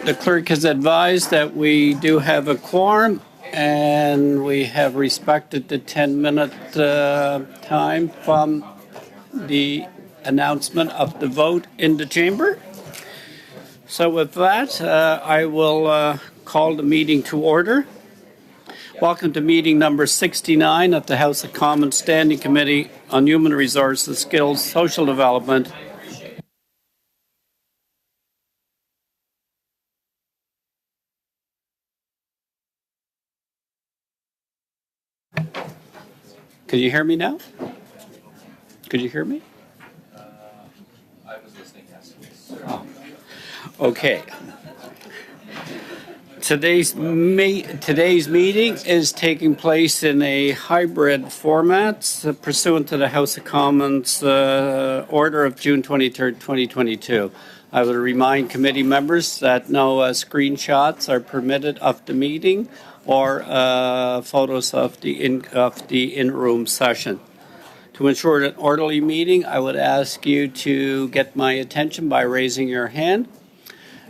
The clerk has advised that we do have a quorum and we have respected the 10-minute time from the announcement of the vote in the chamber. So with that, I will call the meeting to order. Welcome to meeting number 69 of the House of Commons Standing Committee on Human Resources, Skills, Social Development, Could you hear me now? Could you hear me? I was listening, yes. Oh. Okay. Today's meeting is taking place in a hybrid format pursuant to the House of Commons order of June 23rd, 2022. I will remind committee members that no screenshots are permitted of the meeting or photos of the in-room session. To ensure an orderly meeting, I would ask you to get my attention by raising your hand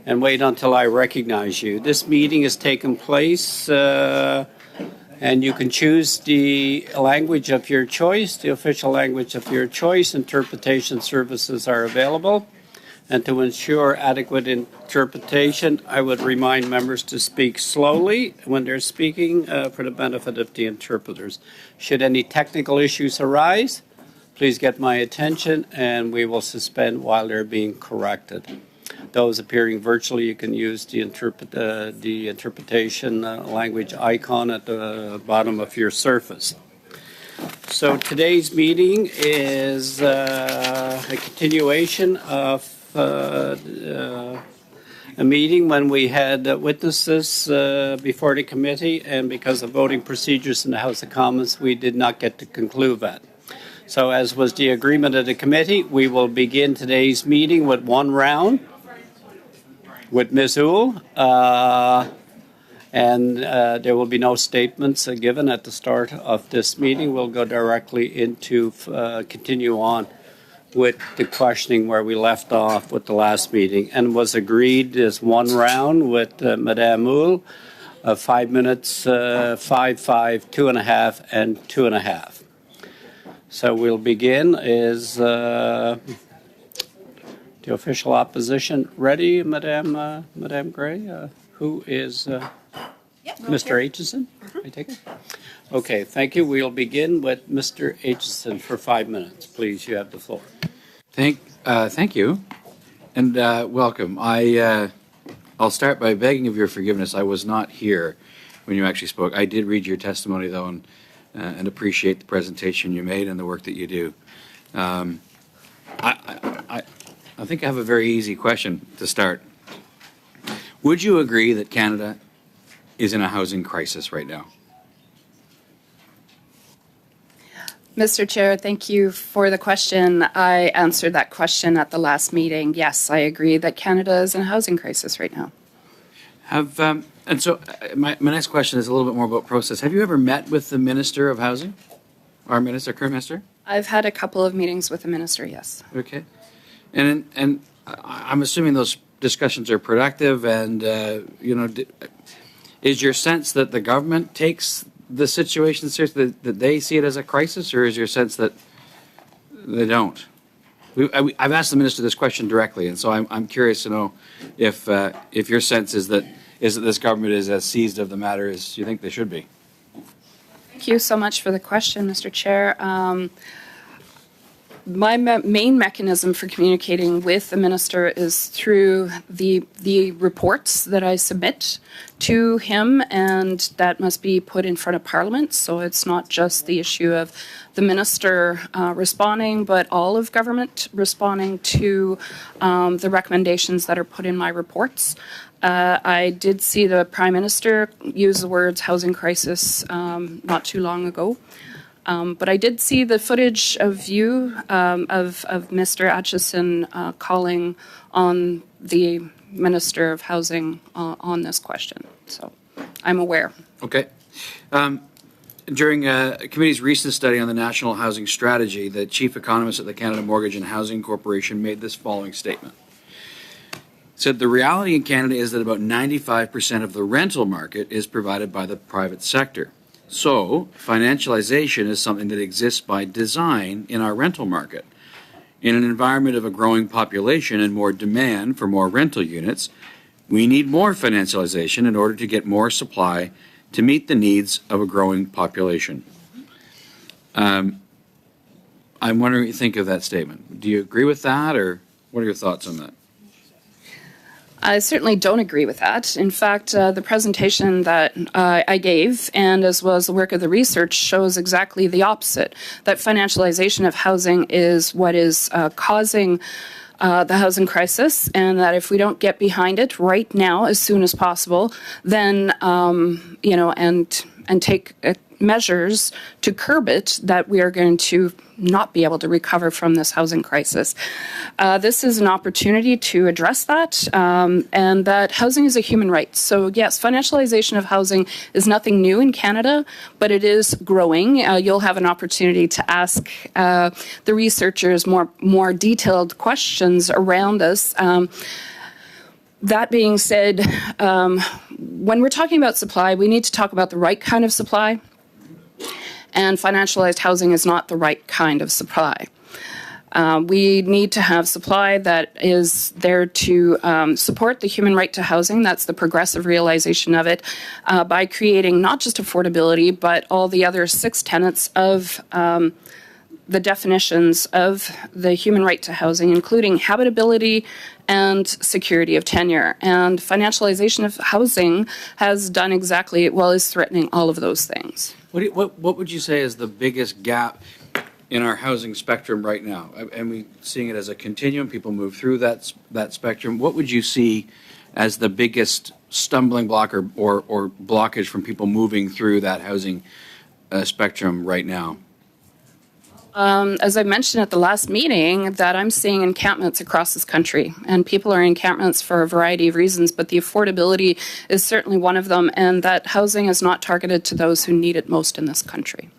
and wait until I recognize you. This meeting is taking place and you can choose the language of your choice, the official language of your choice. Interpretation services are available. And to ensure adequate interpretation, I would remind members to speak slowly when they're speaking for the benefit of the interpreters. Should any technical issues arise, please get my attention and we will suspend while they're being corrected. Those appearing virtually, you can use the interpretation language icon at the bottom of your surface. So today's meeting is a continuation of a meeting when we had witnesses before the committee, and because of voting procedures in the House of Commons, we did not get to conclude that. So as was the agreement of the committee, we will begin today's meeting with one round with Ms. Uhl, and there will be no statements given at the start of this meeting. We'll go directly into continue on with the questioning where we left off with the last meeting, and was agreed as one round with Madame Uhl, 5 minutes, 5, 2.5, and 2.5. So we'll begin. Is the official opposition ready, Madame Gray? Who is Mr. Aitchison? I take it. Okay, thank you. We'll begin with Mr. Aitchison for 5 minutes. Please, you have the floor. Thank you, and welcome. I'll start by begging of your forgiveness. I was not here when you actually spoke. I did read your testimony, though, and appreciate the presentation you made and the work that you do. I think I have a very easy question to start. Would you agree that Canada is in a housing crisis right now? Mr. Chair, thank you for the question. I answered that question at the last meeting. Yes, I agree that Canada is in a housing crisis right now. And so my next question is a little bit more about process. Have you ever met with the Minister of Housing, our minister, current minister? I've had a couple of meetings with the minister, yes. Okay. And I'm assuming those discussions are productive, and, is your sense that the government takes the situation seriously, that they see it as a crisis, or is your sense that they don't? I've asked the minister this question directly, and so I'm curious to know if your sense is that this government is as seized of the matter as you think they should be. Thank you so much for the question, Mr. Chair. My main mechanism for communicating with the minister is through the reports that I submit to him, and that must be put in front of Parliament. So it's not just the issue of the minister responding, but all of government responding to the recommendations that are put in my reports. I did see the Prime Minister use the words housing crisis not too long ago. But I did see the footage of you, of Mr. Aitchison calling on the Minister of Housing on this question. So I'm aware. Okay. During a committee's recent study on the National Housing Strategy, the chief economist at the Canada Mortgage and Housing Corporation made this following statement. said the reality in Canada is that about 95% of the rental market is provided by the private sector. So, financialization is something that exists by design in our rental market. In an environment of a growing population and more demand for more rental units, we need more financialization in order to get more supply to meet the needs of a growing population. I'm wondering what you think of that statement. Do you agree with that, or what are your thoughts on that? I certainly don't agree with that. In fact, the presentation that I gave, and as well as the work of the research, shows exactly the opposite, that financialization of housing is what is causing the housing crisis, and that if we don't get behind it right now, as soon as possible, then, and take measures to curb it, that we are going to not be able to recover from this housing crisis. This is an opportunity to address that, and that housing is a human right. So yes, financialization of housing is nothing new in Canada, but it is growing. You'll have an opportunity to ask the researchers more detailed questions around this. That being said, when we're talking about supply, we need to talk about the right kind of supply. And financialized housing is not the right kind of supply. We need to have supply that is there to support the human right to housing. That's the progressive realization of it by creating not just affordability, but all the other 6 tenets of the definitions of the human right to housing, including habitability and security of tenure. And financialization of housing has done exactly, is threatening all of those things. What would you say is the biggest gap in our housing spectrum right now? And we seeing it as a continuum, people move through that spectrum. What would you see as the biggest stumbling block or blockage from people moving through that housing spectrum right now? As I mentioned at the last meeting, that I'm seeing encampments across this country, and people are in encampments for a variety of reasons, but the affordability is certainly one of them, and that housing is not targeted to those who need it most in this country.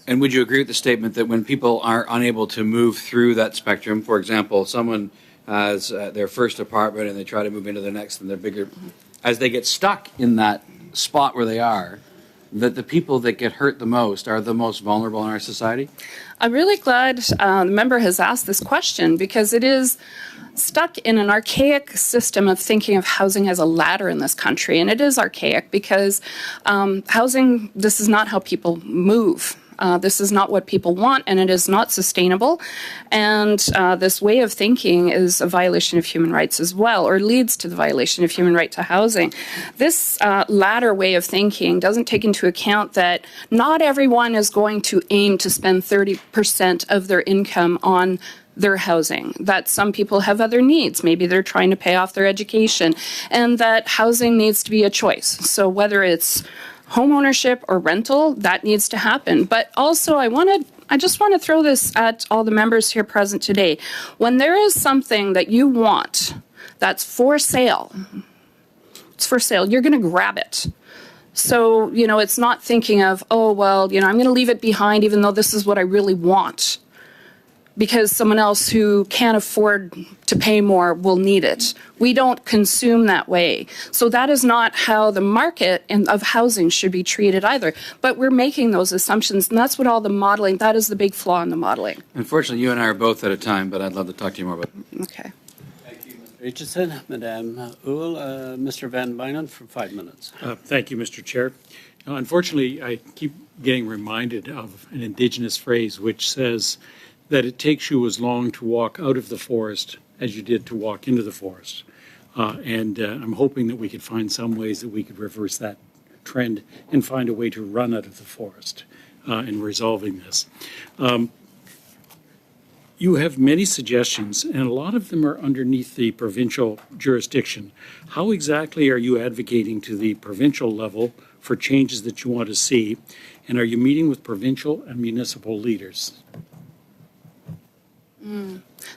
And would you agree with the statement that when people are unable to move through that spectrum, for example, someone has their first apartment and they try to move into the next and they're bigger, as they get stuck in that spot where they are, that the people that get hurt the most are the most vulnerable in our society? I'm really glad the member has asked this question, because it is stuck in an archaic system of thinking of housing as a ladder in this country. And it is archaic because housing, this is not how people move. This is not what people want, and it is not sustainable. And this way of thinking is a violation of human rights as well, or leads to the violation of human right to housing. This latter way of thinking doesn't take into account that not everyone is going to aim to spend 30% of their income on their housing, that some people have other needs. Maybe they're trying to pay off their education, and that housing needs to be a choice. So whether it's home ownership or rental, that needs to happen. But also, I just want to throw this at all the members here present today. When there is something that you want that's for sale, it's for sale, you're going to grab it. So, it's not thinking of, I'm going to leave it behind even though this is what I really want, because someone else who can't afford to pay more will need it. We don't consume that way. So that is not how the market of housing should be treated either. But we're making those assumptions, and that's what all the modeling, that is the big flaw in the modeling. Unfortunately, you and I are both out of time, but I'd love to talk to you more about it. Okay. Thank you, Mr. Aitchison. Madame Uhl, Mr. Van Bynen for 5 minutes. Thank you, Mr. Chair. Unfortunately, I keep getting reminded of an Indigenous phrase which says that it takes you as long to walk out of the forest as you did to walk into the forest. And I'm hoping that we could find some ways that we could reverse that trend and find a way to run out of the forest in resolving this. You have many suggestions, and a lot of them are underneath the provincial jurisdiction. How exactly are you advocating to the provincial level for changes that you want to see? And are you meeting with provincial and municipal leaders?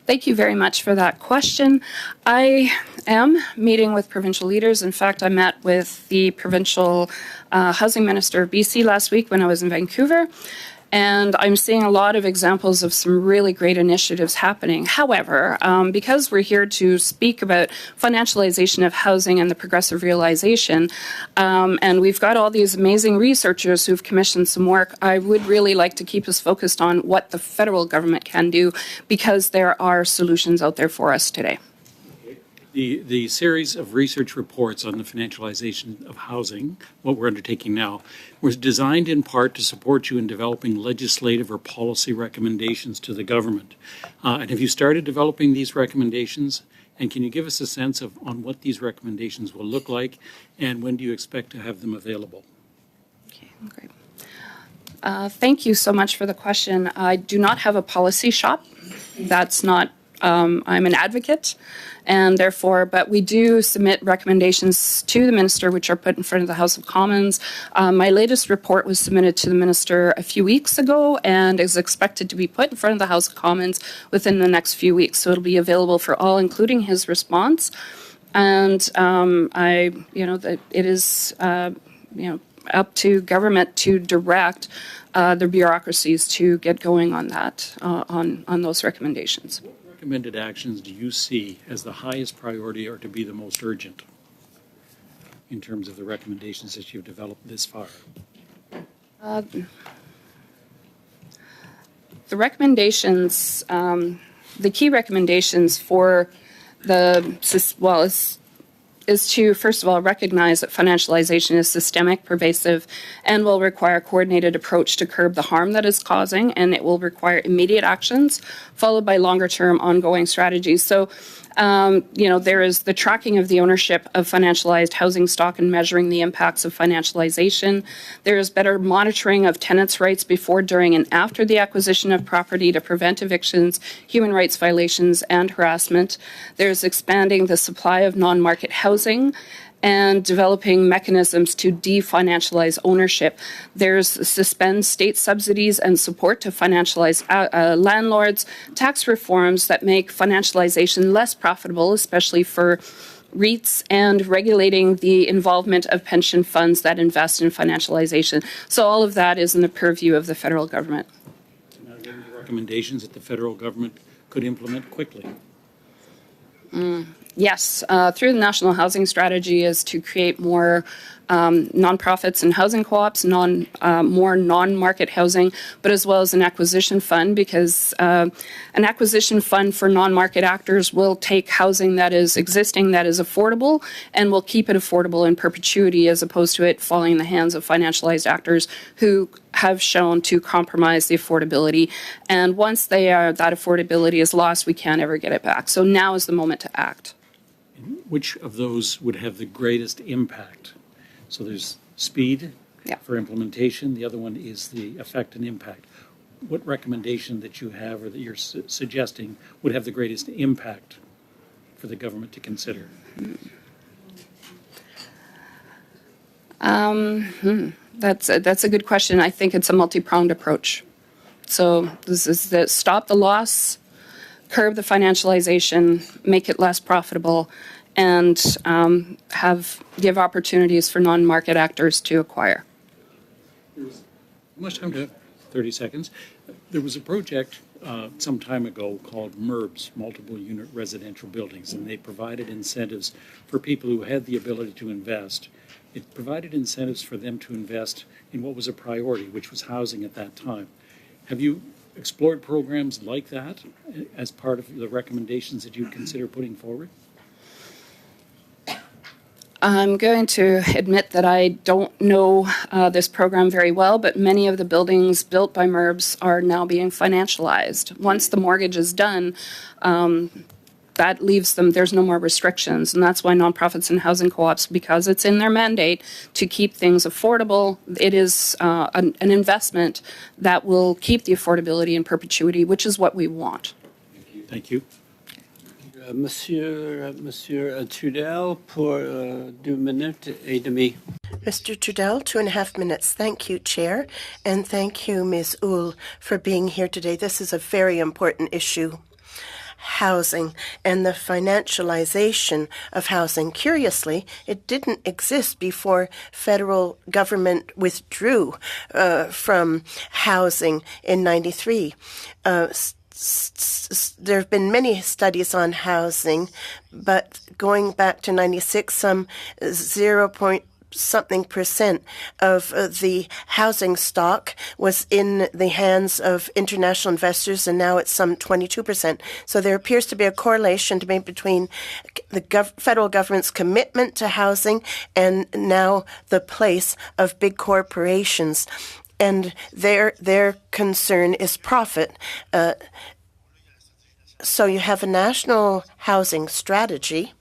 Thank you very much for that question. I am meeting with provincial leaders. In fact, I met with the provincial housing minister of BC last week when I was in Vancouver. And I'm seeing a lot of examples of some really great initiatives happening. However, because we're here to speak about financialization of housing and the progressive realization, and we've got all these amazing researchers who've commissioned some work, I would really like to keep us focused on what the federal government can do, because there are solutions out there for us today. The series of research reports on the financialization of housing, what we're undertaking now, was designed in part to support you in developing legislative or policy recommendations to the government. And have you started developing these recommendations? And can you give us a sense of on what these recommendations will look like, and when do you expect to have them available? Okay, great. Thank you so much for the question. I do not have a policy shop. That's not, I'm an advocate, and therefore, but we do submit recommendations to the minister, which are put in front of the House of Commons. My latest report was submitted to the minister a few weeks ago and is expected to be put in front of the House of Commons within the next few weeks. So it'll be available for all, including his response. And that it is, up to government to direct the bureaucracies to get going on that, on those recommendations. What recommended actions do you see as the highest priority or to be the most urgent in terms of the recommendations that you've developed this far? The recommendations, the key recommendations for is to, first of all, recognize that financialization is systemic, pervasive, and will require a coordinated approach to curb the harm that it's causing, and it will require immediate actions followed by longer-term ongoing strategies. So, there is the tracking of the ownership of financialized housing stock and measuring the impacts of financialization. There is better monitoring of tenants' rights before, during, and after the acquisition of property to prevent evictions, human rights violations, and harassment. There's expanding the supply of non-market housing and developing mechanisms to definancialize ownership. There's suspend state subsidies and support to financialize landlords, tax reforms that make financialization less profitable, especially for REITs, and regulating the involvement of pension funds that invest in financialization. So all of that is in the purview of the federal government. Now, are there any recommendations that the federal government could implement quickly? Yes, through the National Housing Strategy is to create more nonprofits and housing co-ops, more non-market housing, but as well as an acquisition fund, because an acquisition fund for non-market actors will take housing that is existing, that is affordable, and will keep it affordable in perpetuity, as opposed to it falling in the hands of financialized actors who have shown to compromise the affordability. And once that affordability is lost, we can't ever get it back. So now is the moment to act. Which of those would have the greatest impact? So there's speed for implementation. The other one is the effect and impact. What recommendation that you have or that you're suggesting would have the greatest impact for the government to consider? That's a good question. I think it's a multi-pronged approach. So this is the stop the loss, curb the financialization, make it less profitable, and give opportunities for non-market actors to acquire. How much time to have? 30 seconds. There was a project some time ago called MERBs, Multiple Unit Residential Buildings, and they provided incentives for people who had the ability to invest. It provided incentives for them to invest in what was a priority, which was housing at that time. Have you explored programs like that as part of the recommendations that you consider putting forward? I'm going to admit that I don't know this program very well, but many of the buildings built by MERBs are now being financialized. Once the mortgage is done, that leaves them, there's no more restrictions. And that's why nonprofits and housing co-ops, because it's in their mandate to keep things affordable, it is an investment that will keep the affordability in perpetuity, which is what we want. Thank you. Monsieur Trudel, pour 2 minutes et demie. Mr. Trudel, 2.5 minutes. Thank you, Chair, and thank you, Ms. Uhl, for being here today. This is a very important issue. housing and the financialization of housing. Curiously, it didn't exist before federal government withdrew from housing in 93. There have been many studies on housing, but going back to 96, some 0.something% of the housing stock was in the hands of international investors, and now it's some 22%. So there appears to be a correlation to be between the federal government's commitment to housing and now the place of big corporations. And their concern is profit. So you have a national housing strategy.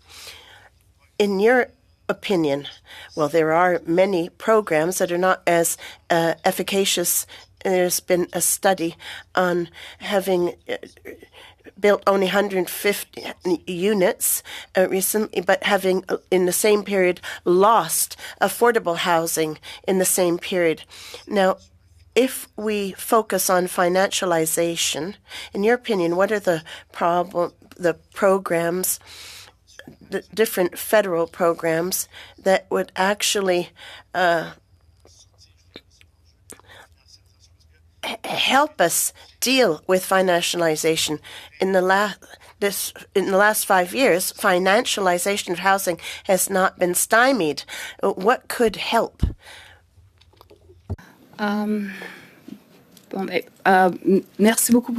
In your opinion, well, there are many programs that are not as efficacious. There's been a study on having built only 150 units recently, but having in the same period lost affordable housing in the same period. Now, if we focus on financialization, in your opinion, what are the programs, the different federal programs that would actually help us deal with financialization? In the last 5 years, financialization of housing has not been stymied. What could help? Merci beaucoup.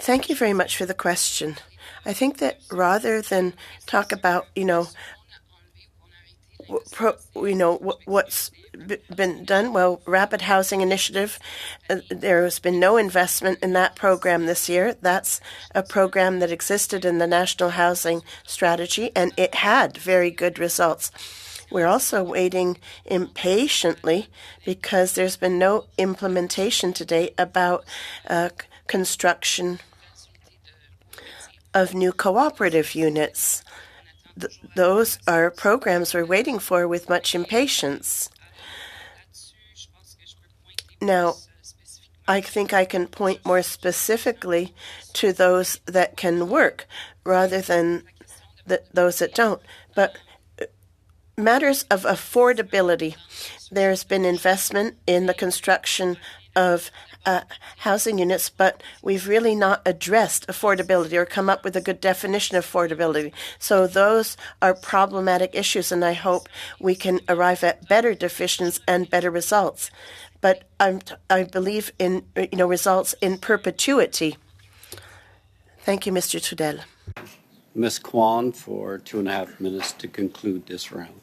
Thank you very much for the question. I think that rather than talk about, what's been done, well, Rapid Housing Initiative, there has been no investment in that program this year. That's a program that existed in the National Housing Strategy, and it had very good results. We're also waiting impatiently because there's been no implementation to date about construction of new cooperative units. Those are programs we're waiting for with much impatience. Now, I think I can point more specifically to those that can work rather than those that don't. But matters of affordability, there's been investment in the construction of housing units, but we've really not addressed affordability or come up with a good definition of affordability. So those are problematic issues, and I hope we can arrive at better definitions and better results. But I believe in results in perpetuity. Thank you, Mr. Trudel. Ms. Kwan for 2.5 minutes to conclude this round.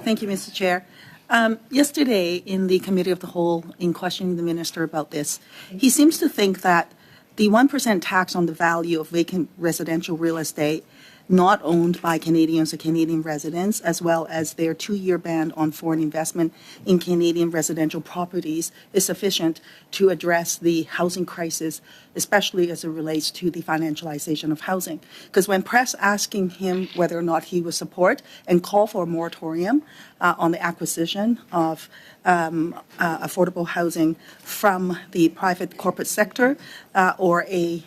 Thank you, Mr. Chair. Yesterday, in the Committee of the Whole, in questioning the Minister about this, he seems to think that the 1% tax on the value of vacant residential real estate not owned by Canadians or Canadian residents, as well as their 2-year ban on foreign investment in Canadian residential properties, is sufficient to address the housing crisis, especially as it relates to the financialization of housing. Because when press asking him whether or not he would support and call for a moratorium on the acquisition of affordable housing from the private corporate sector or a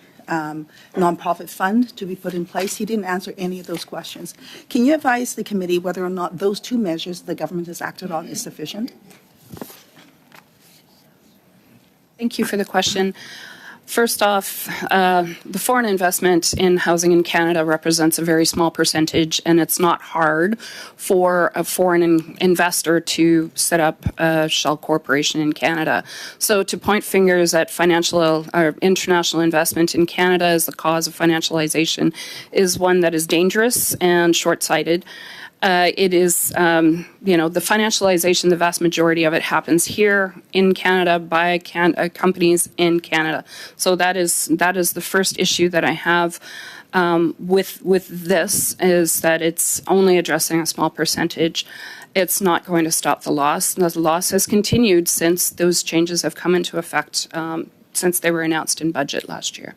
nonprofit fund to be put in place, he didn't answer any of those questions. Can you advise the committee whether or not those two measures the government has acted on is sufficient? Thank you for the question. First off, the foreign investment in housing in Canada represents a very small percentage, and it's not hard for a foreign investor to set up a shell corporation in Canada. So to point fingers at financial or international investment in Canada as the cause of financialization is one that is dangerous and short-sighted. It is, the financialization, the vast majority of it happens here in Canada by companies in Canada. So that is the first issue that I have with this, is that it's only addressing a small percentage. It's not going to stop the loss. The loss has continued since those changes have come into effect, since they were announced in budget last year.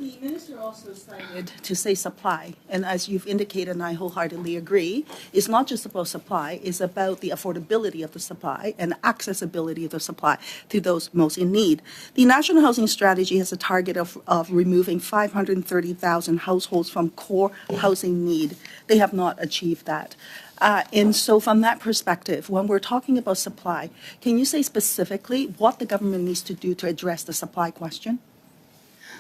The minister also cited to say supply, and as you've indicated, and I wholeheartedly agree, it's not just about supply, it's about the affordability of the supply and accessibility of the supply to those most in need. The National Housing Strategy has a target of removing 530,000 households from core housing need. They have not achieved that. And so from that perspective, when we're talking about supply, can you say specifically what the government needs to do to address the supply question?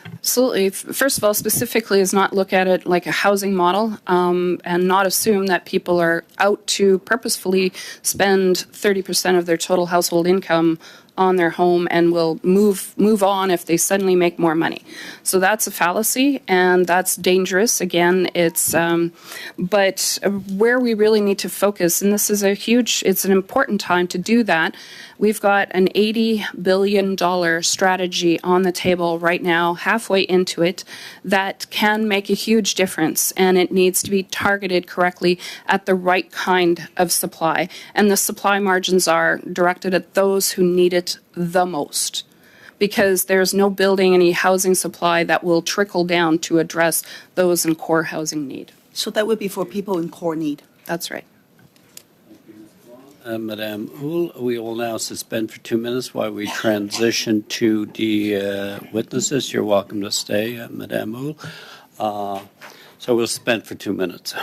Absolutely. First of all, specifically is not look at it like a housing model and not assume that people are out to purposefully spend 30% of their total household income on their home and will move on if they suddenly make more money. So that's a fallacy and that's dangerous. Again, it's but where we really need to focus, and this is it's an important time to do that. We've got an $80 billion strategy on the table right now, halfway into it, that can make a huge difference, and it needs to be targeted correctly at the right kind of supply. And the supply margins are directed at those who need it the most, because there's no building any housing supply that will trickle down to address those in core housing need. So that would be for people in core need. That's right. Madame Houle, we will now suspend for 2 minutes while we transition to the witnesses. You're welcome to stay, Madame Houle. So we'll suspend for 2 minutes.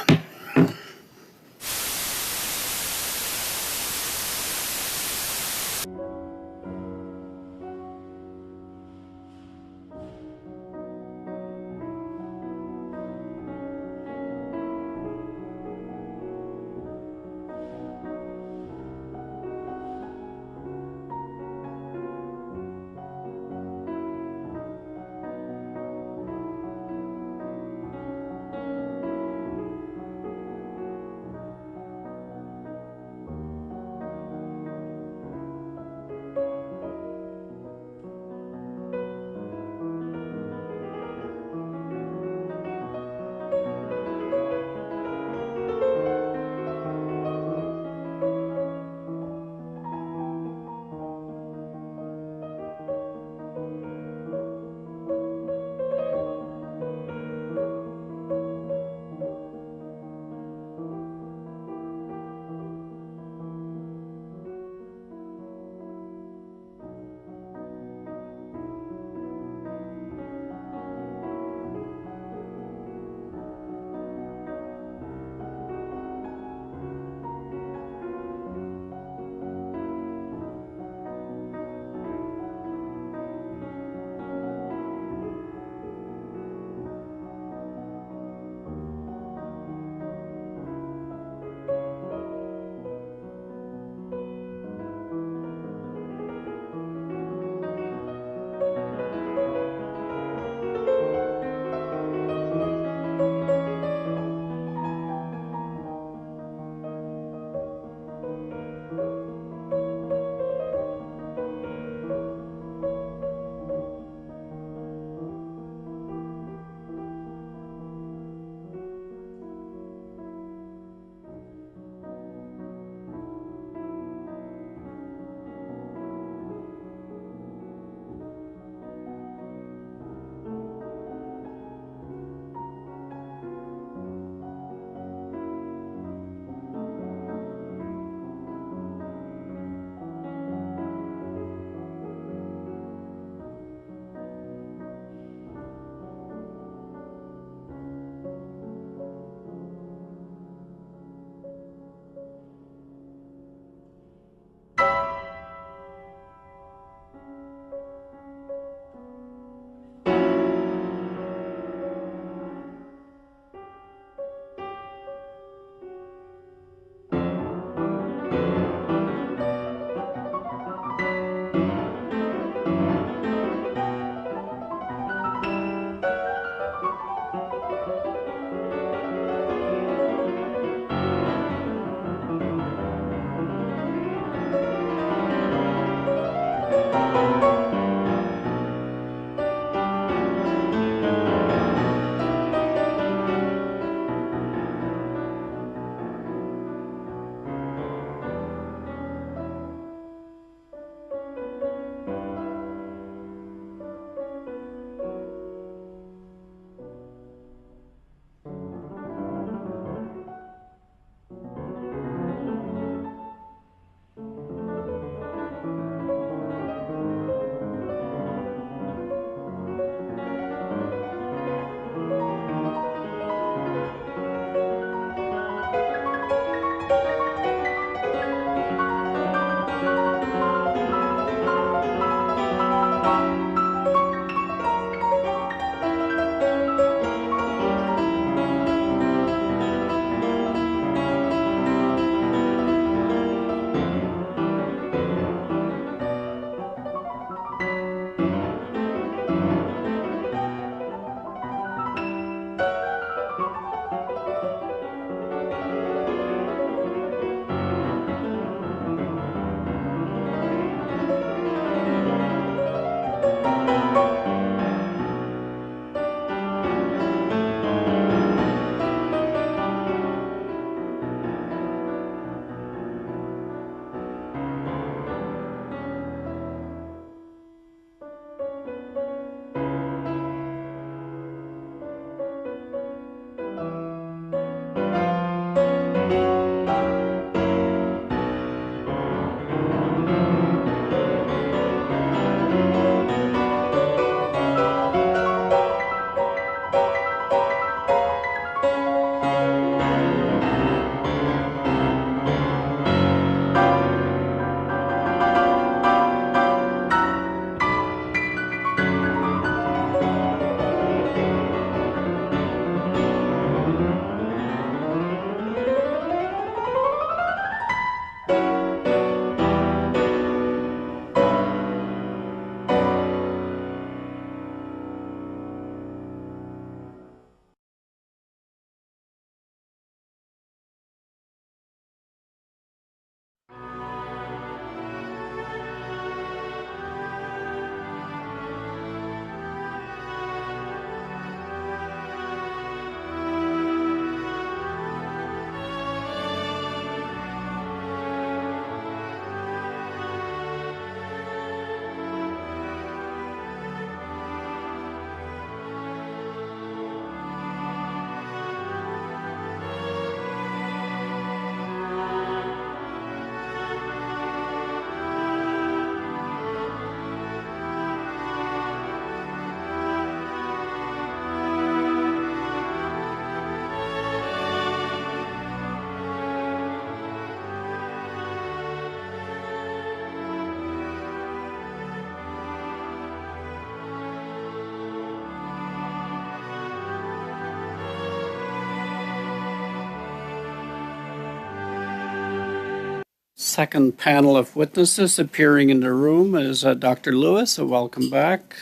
Second panel of witnesses appearing in the room is Dr. Lewis, so welcome back.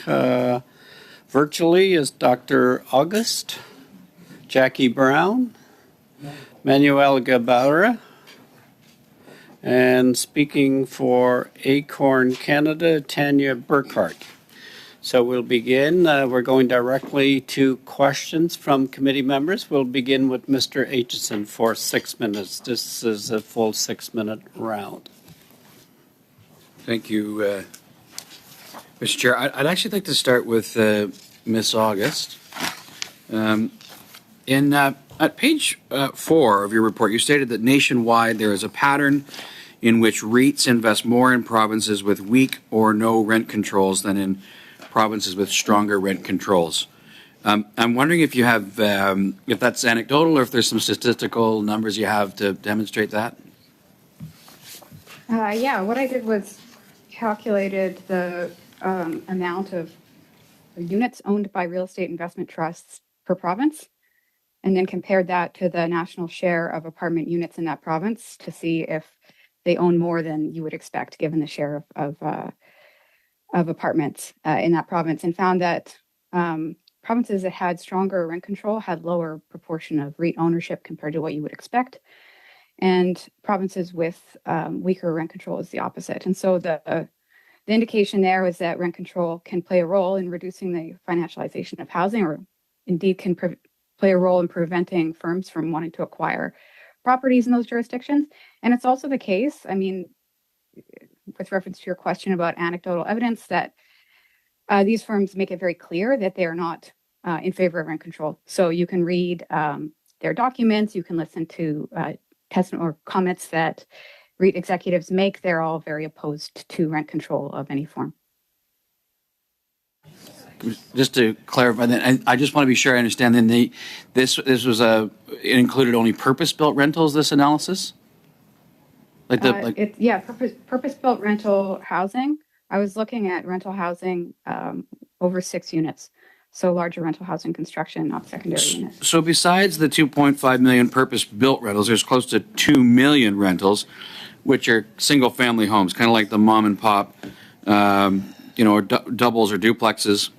Virtually is Dr. August, Jackie Brown, Manuel Gabarra, and speaking for Acorn Canada, Tanya Burkhart. So we'll begin. We're going directly to questions from committee members. We'll begin with Mr. Aitchison for 6 minutes. This is a full 6-minute round. Thank you, Mr. Chair. I'd actually like to start with Ms. August. At page 4 of your report, you stated that nationwide there is a pattern in which REITs invest more in provinces with weak or no rent controls than in provinces with stronger rent controls. I'm wondering if you have, if that's anecdotal or if there's some statistical numbers you have to demonstrate that. Yeah, what I did was calculated the amount of units owned by real estate investment trusts per province, and then compared that to the national share of apartment units in that province to see if they own more than you would expect given the share of apartments in that province, and found that provinces that had stronger rent control had lower proportion of REIT ownership compared to what you would expect. And provinces with weaker rent control is the opposite. And so the indication there was that rent control can play a role in reducing the financialization of housing, or indeed can play a role in preventing firms from wanting to acquire properties in those jurisdictions. And it's also the case, I mean, with reference to your question about anecdotal evidence, that these firms make it very clear that they are not in favor of rent control. So you can read their documents, you can listen to testimony or comments that REIT executives make. They're all very opposed to rent control of any form. Just to clarify that, I just want to be sure I understand. Then this was it included only purpose-built rentals. This analysis, Purpose-built rental housing. I was looking at rental housing over 6 units, so larger rental housing construction, not secondary units. So besides the 2.5 million purpose-built rentals, there's close to 2 million rentals, which are single-family homes, kind of like the mom and pop, or doubles or duplexes,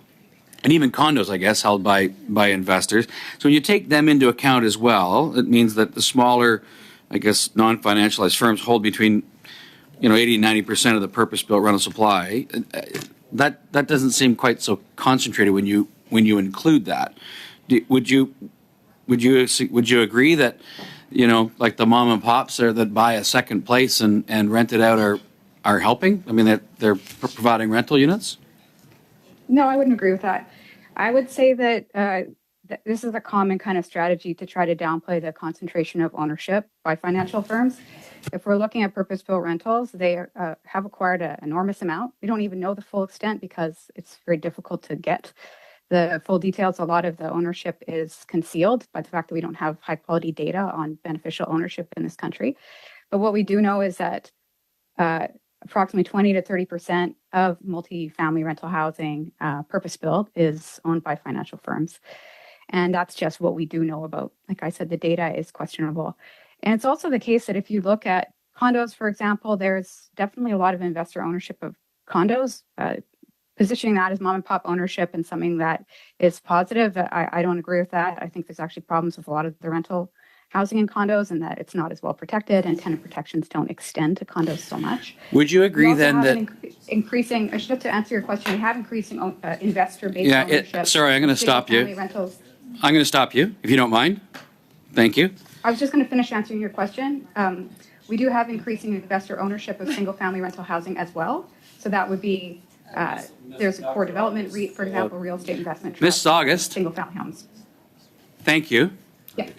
and even condos, I guess, held by investors. So when you take them into account as well, it means that the smaller, I guess, non-financialized firms hold between 80 and 90% of the purpose-built rental supply. That doesn't seem quite so concentrated when you include that. Would you agree that like the mom and pops that buy a second place and rent it out are helping? I mean, they're providing rental units? No, I wouldn't agree with that. I would say that this is a common kind of strategy to try to downplay the concentration of ownership by financial firms. If we're looking at purpose-built rentals, they have acquired an enormous amount. We don't even know the full extent because it's very difficult to get the full details. A lot of the ownership is concealed by the fact that we don't have high-quality data on beneficial ownership in this country. But what we do know is that approximately 20 to 30% of multifamily rental housing purpose-built is owned by financial firms. And that's just what we do know about. Like I said, the data is questionable. And it's also the case that if you look at condos, for example, there's definitely a lot of investor ownership of condos. Positioning that as mom and pop ownership and something that is positive, I don't agree with that. I think there's actually problems with a lot of the rental housing in condos, and that it's not as well protected, and tenant protections don't extend to condos so much. Would you agree then that increasing? Just to answer your question, we have increasing investor-based ownership. Sorry, I'm going to stop you. Rentals. I'm going to stop you if you don't mind. Thank you. I was just going to finish answering your question. We do have increasing investor ownership of single-family rental housing as well. So that would be there's a core development REIT, for example, real estate investment trust. Ms. August. Single-family homes. Thank you. Yeah.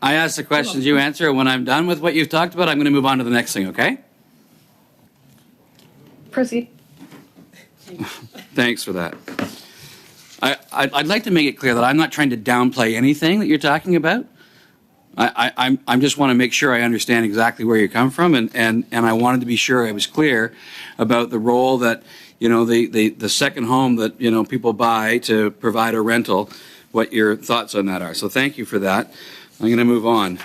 I ask the questions, you answer, and when I'm done with what you've talked about, I'm going to move on to the next thing, okay? Proceed. Thanks for that. I'd like to make it clear that I'm not trying to downplay anything that you're talking about. I just want to make sure I understand exactly where you come from, and I wanted to be sure I was clear about the role that, the second home that, people buy to provide a rental, what your thoughts on that are. So thank you for that. I'm going to move on.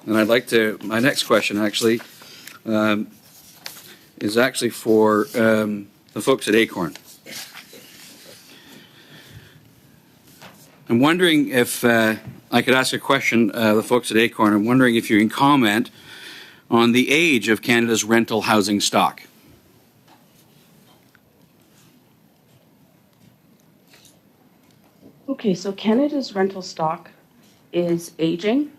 And I'd like to, my next question actually is actually for the folks at Acorn. I'm wondering if I could ask a question, the folks at Acorn. I'm wondering if you can comment on the age of Canada's rental housing stock. Okay, so Canada's rental stock is aging.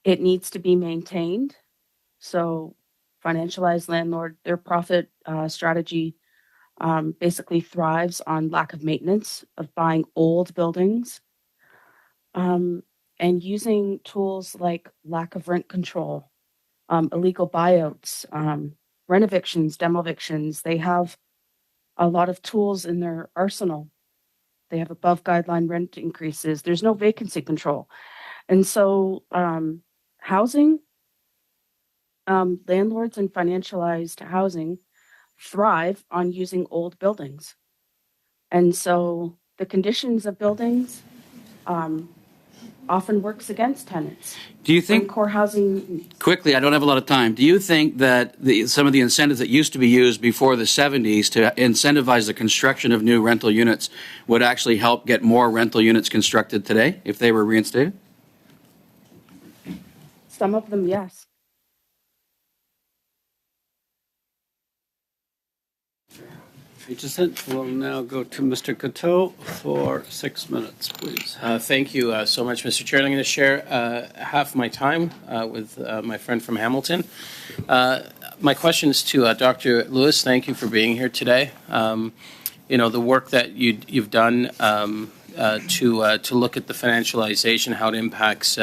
It needs to be maintained. So, financialized landlord, their profit strategy basically thrives on lack of maintenance, of buying old buildings, and using tools like lack of rent control, illegal buyouts, rent evictions, demo evictions. They have a lot of tools in their arsenal. They have above guideline rent increases. There's no vacancy control. And so housing, landlords and financialized housing thrive on using old buildings. And so the conditions of buildings often works against tenants. Do you think, core housing, quickly, I don't have a lot of time, do you think that some of the incentives that used to be used before the 70s to incentivize the construction of new rental units would actually help get more rental units constructed today if they were reinstated? some of them, yes. We'll now go to Mr. Coteau for 6 minutes, please. Thank you so much, Mr. Chair. I'm going to share half of my time with my friend from Hamilton. My question is to Dr. Lewis. Thank you for being here today. The work that you've done to look at the financialization, how it impacts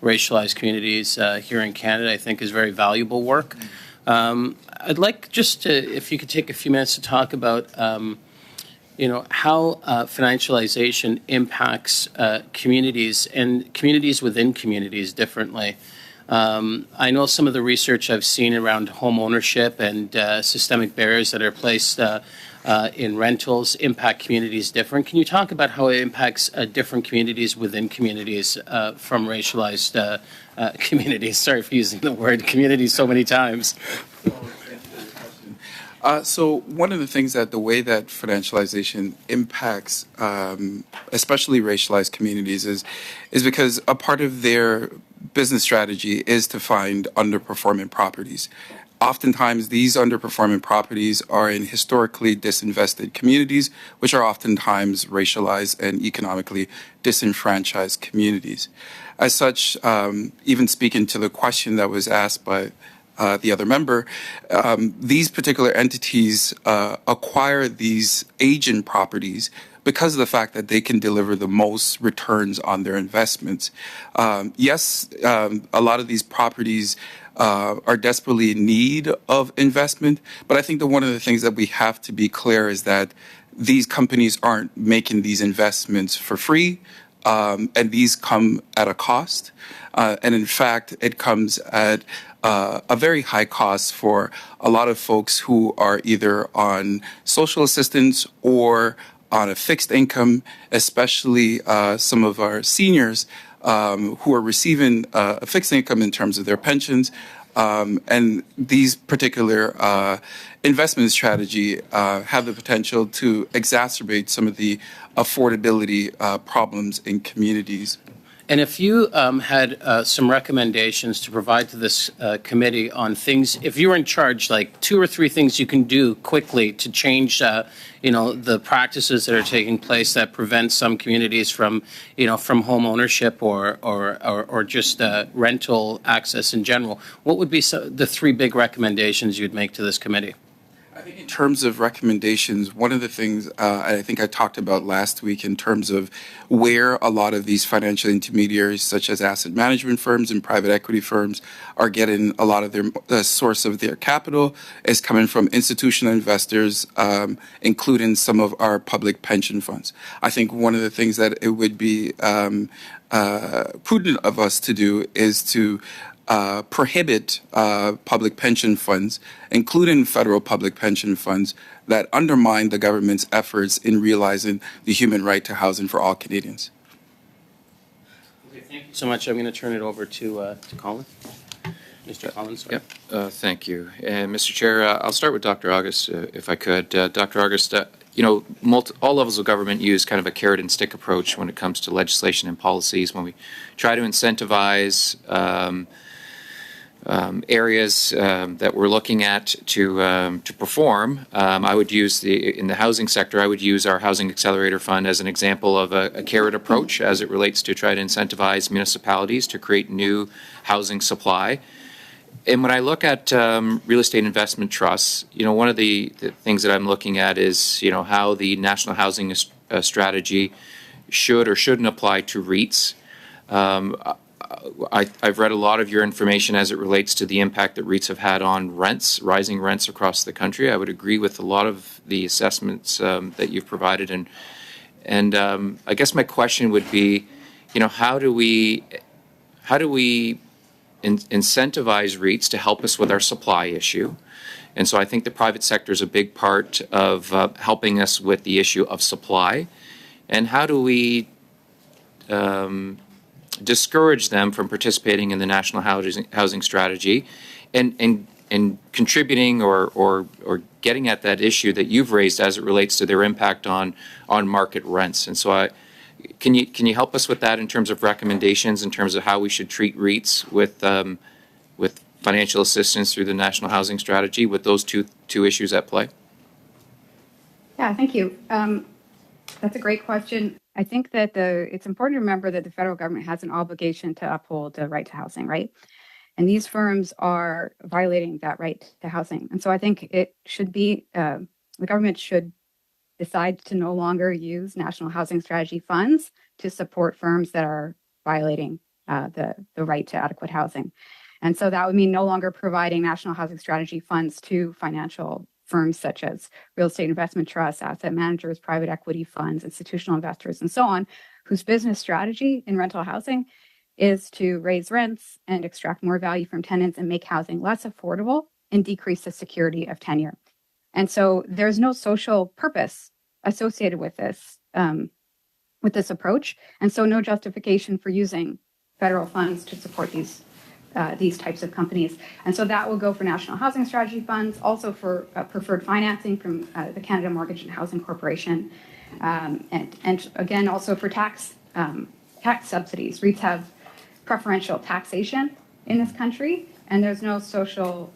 racialized communities here in Canada, I think is very valuable work. I'd like just to, if you could take a few minutes to talk about, how financialization impacts communities and communities within communities differently. I know some of the research I've seen around home ownership and systemic barriers that are placed in rentals impact communities different. Can you talk about how it impacts different communities within communities from racialized communities? Sorry for using the word community so many times. So one of the things that the way that financialization impacts, especially racialized communities, is because a part of their business strategy is to find underperforming properties. Oftentimes, these underperforming properties are in historically disinvested communities, which are oftentimes racialized and economically disenfranchised communities. As such, even speaking to the question that was asked by the other member, these particular entities acquire these aging properties because of the fact that they can deliver the most returns on their investments. Yes, a lot of these properties are desperately in need of investment, but I think that one of the things that we have to be clear is that these companies aren't making these investments for free, and these come at a cost. And in fact, it comes at a very high cost for a lot of folks who are either on social assistance or on a fixed income, especially some of our seniors who are receiving a fixed income in terms of their pensions. And these particular investment strategy have the potential to exacerbate some of the affordability problems in communities. And if you had some recommendations to provide to this committee on things, if you were in charge, like 2 or 3 things you can do quickly to change, the practices that are taking place that prevent some communities from, from home ownership or just rental access in general, what would be the 3 big recommendations you'd make to this committee? I think in terms of recommendations, one of the things I think I talked about last week in terms of where a lot of these financial intermediaries, such as asset management firms and private equity firms, are getting a lot of their source of their capital is coming from institutional investors, including some of our public pension funds. I think one of the things that it would be prudent of us to do is to prohibit public pension funds, including federal public pension funds, that undermine the government's efforts in realizing the human right to housing for all Canadians. Okay, Thank you so much. I'm going to turn it over to Colin. Mr. Collins, sorry. Yep. Thank you. And Mr. Chair, I'll start with Dr. August, if I could. Dr. August, all levels of government use kind of a carrot and stick approach when it comes to legislation and policies. When we try to incentivize areas that we're looking at to perform, I would use in the housing sector, I would use our Housing Accelerator Fund as an example of a carrot approach as it relates to try to incentivize municipalities to create new housing supply. And when I look at real estate investment trusts, one of the things that I'm looking at is, how the National Housing Strategy should or shouldn't apply to REITs. I've read a lot of your information as it relates to the impact that REITs have had on rents, rising rents across the country. I would agree with a lot of the assessments that you've provided. And I guess my question would be, how do we incentivize REITs to help us with our supply issue? And so I think the private sector is a big part of helping us with the issue of supply. And how do we discourage them from participating in the National Housing Strategy and contributing or getting at that issue that you've raised as it relates to their impact on market rents? And so can you help us with that in terms of recommendations, in terms of how we should treat REITs with financial assistance through the National Housing Strategy with those two issues at play? Yeah, thank you. That's a great question. I think that it's important to remember that the federal government has an obligation to uphold the right to housing, right? And these firms are violating that right to housing. And so I think it should be, the government should decide to no longer use National Housing Strategy funds to support firms that are violating the right to adequate housing. And so that would mean no longer providing National Housing Strategy funds to financial firms such as real estate investment trusts, asset managers, private equity funds, institutional investors, and so on, whose business strategy in rental housing is to raise rents and extract more value from tenants and make housing less affordable and decrease the security of tenure. And so there's no social purpose associated with this approach, and so no justification for using federal funds to support these types of companies. And so that will go for National Housing Strategy funds, also for preferred financing from the Canada Mortgage and Housing Corporation, and again, also for tax subsidies. REITs have preferential taxation in this country, and there's no social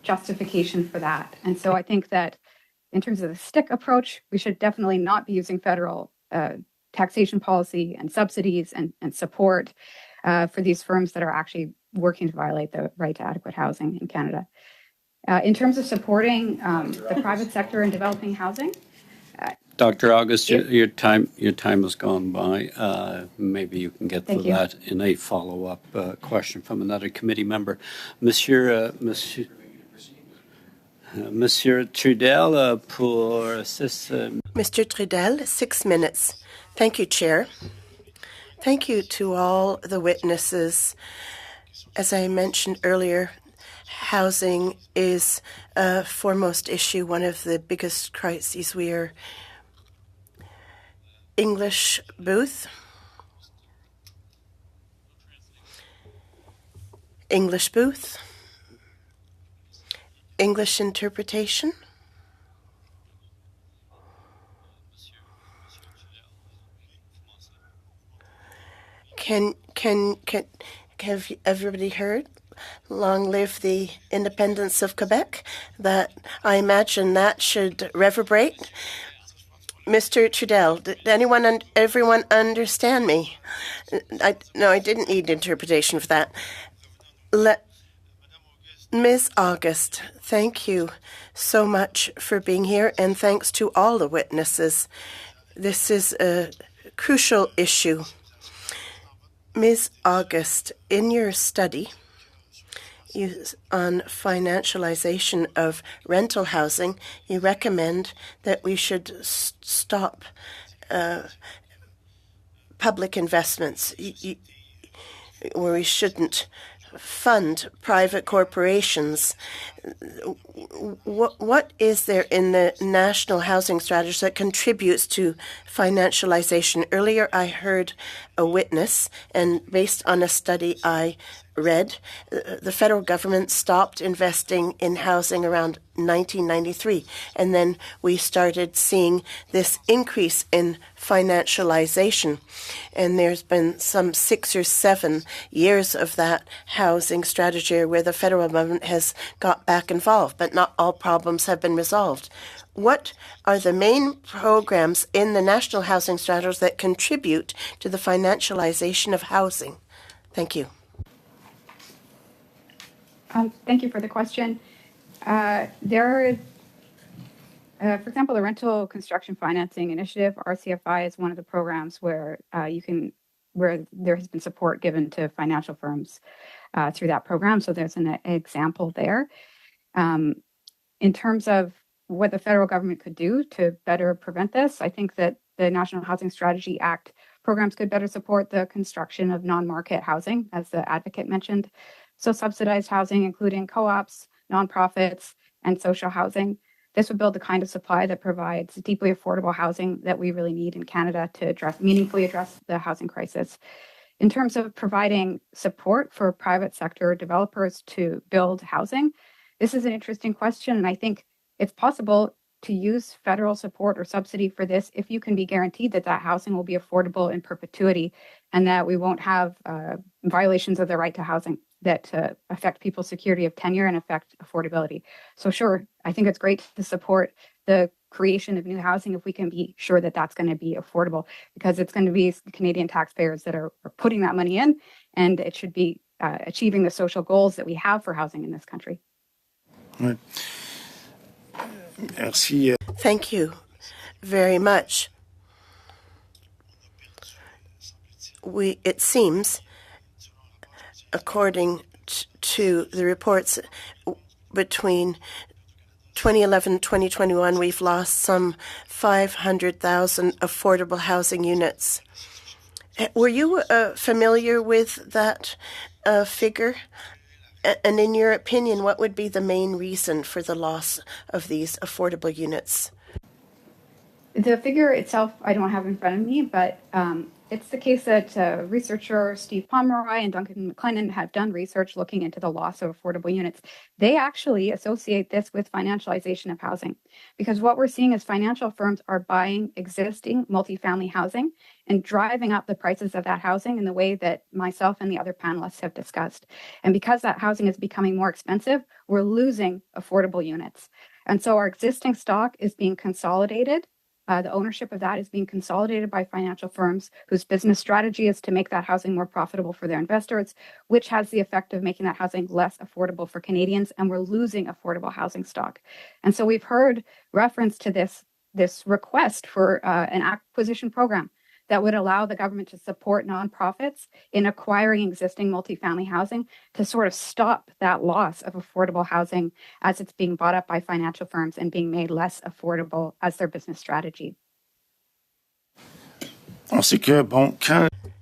justification for that. And so I think that in terms of the stick approach, we should definitely not be using federal taxation policy and subsidies and support for these firms that are actually working to violate the right to adequate housing in Canada. In terms of supporting the private sector in developing housing, Dr. August, your time has gone by. Maybe you can get to that in a follow-up question from another committee member. Monsieur Trudel, pour Mr. Trudel, 6 minutes. Thank you, Chair. Thank you to all the witnesses. As I mentioned earlier, housing is a foremost issue, one of the biggest crises we are. English booth. English booth. English interpretation. Have everybody heard? Long live the independence of Quebec. That, I imagine that should reverberate. Mr. Trudel, did everyone understand me? No, I didn't need interpretation for that. Ms. August, thank you so much for being here, and thanks to all the witnesses. This is a crucial issue. Ms. August, in your study on financialization of rental housing, you recommend that we should stop public investments, where we shouldn't fund private corporations. What is there in the national housing strategy that contributes to financialization? Earlier, I heard a witness, and based on a study I read, the federal government stopped investing in housing around 1993, and then we started seeing this increase in financialization. And there's been some 6 or 7 years of that housing strategy where the federal government has got back involved, but not all problems have been resolved. What are the main programs in the national housing strategy that contribute to the financialization of housing? Thank you. Thank you for the question. For example, the Rental Construction Financing Initiative, RCFI, is one of the programs where where there has been support given to financial firms through that program. So there's an example there. In terms of what the federal government could do to better prevent this, I think that the National Housing Strategy Act programs could better support the construction of non-market housing, as the advocate mentioned. So subsidized housing, including co-ops, nonprofits, and social housing. This would build the kind of supply that provides deeply affordable housing that we really need in Canada to meaningfully address the housing crisis. In terms of providing support for private sector developers to build housing, this is an interesting question, and I think it's possible to use federal support or subsidy for this if you can be guaranteed that that housing will be affordable in perpetuity and that we won't have violations of the right to housing that affect people's security of tenure and affect affordability. So sure, I think it's great to support the creation of new housing if we can be sure that that's going to be affordable, because it's going to be Canadian taxpayers that are putting that money in, and it should be achieving the social goals that we have for housing in this country. Merci. Thank you very much. It seems, according to the reports, between 2011 and 2021, we've lost some 500,000 affordable housing units. Were you familiar with that figure? And in your opinion, what would be the main reason for the loss of these affordable units? The figure itself, I don't have in front of me, but it's the case that researcher Steve Pomeroy and Duncan McLennan have done research looking into the loss of affordable units. They actually associate this with financialization of housing, because what we're seeing is financial firms are buying existing multifamily housing and driving up the prices of that housing in the way that myself and the other panelists have discussed. And because that housing is becoming more expensive, we're losing affordable units. And so our existing stock is being consolidated. The ownership of that is being consolidated by financial firms whose business strategy is to make that housing more profitable for their investors, which has the effect of making that housing less affordable for Canadians, and we're losing affordable housing stock. And so we've heard reference to this request for an acquisition program that would allow the government to support nonprofits in acquiring existing multifamily housing to sort of stop that loss of affordable housing as it's being bought up by financial firms and being made less affordable as their business strategy.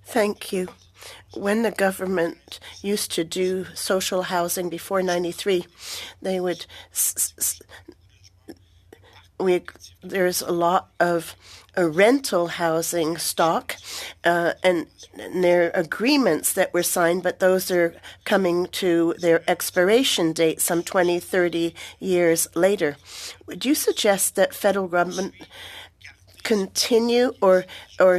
Thank you. When the government used to do social housing before 93, they would there's a lot of rental housing stock, and there are agreements that were signed, but those are coming to their expiration date some 20, 30 years later. Would you suggest that federal government continue or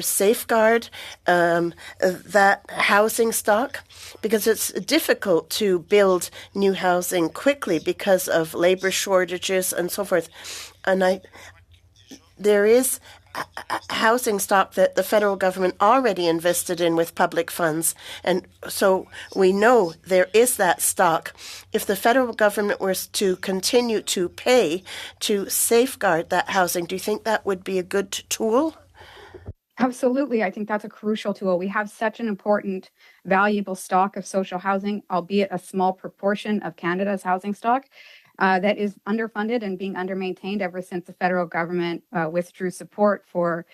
safeguard that housing stock? Because it's difficult to build new housing quickly because of labor shortages and so forth. And there is housing stock that the federal government already invested in with public funds. And so we know there is that stock. If the federal government were to continue to pay to safeguard that housing, do you think that would be a good tool? Absolutely. I think that's a crucial tool. We have such an important, valuable stock of social housing, albeit a small proportion of Canada's housing stock. That is underfunded and being undermaintained ever since the federal government withdrew support for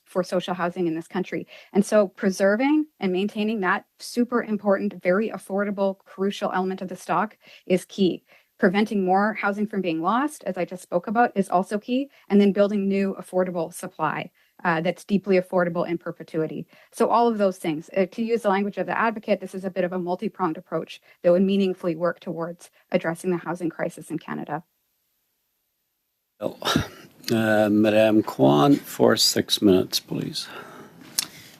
for social housing in this country. And so preserving and maintaining that super important, very affordable, crucial element of the stock is key. Preventing more housing from being lost, as I just spoke about, is also key. And then building new affordable supply that's deeply affordable in perpetuity. So all of those things, to use the language of the advocate, this is a bit of a multi-pronged approach that would meaningfully work towards addressing the housing crisis in Canada. Madame Kwan, for 6 minutes, please.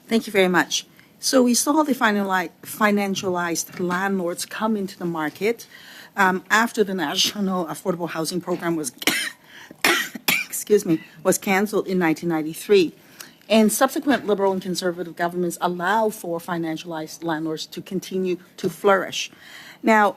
Thank you very much. So we saw the financialized landlords come into the market after the National Affordable Housing Program was, was canceled in 1993. And subsequent Liberal and Conservative governments allow for financialized landlords to continue to flourish. Now,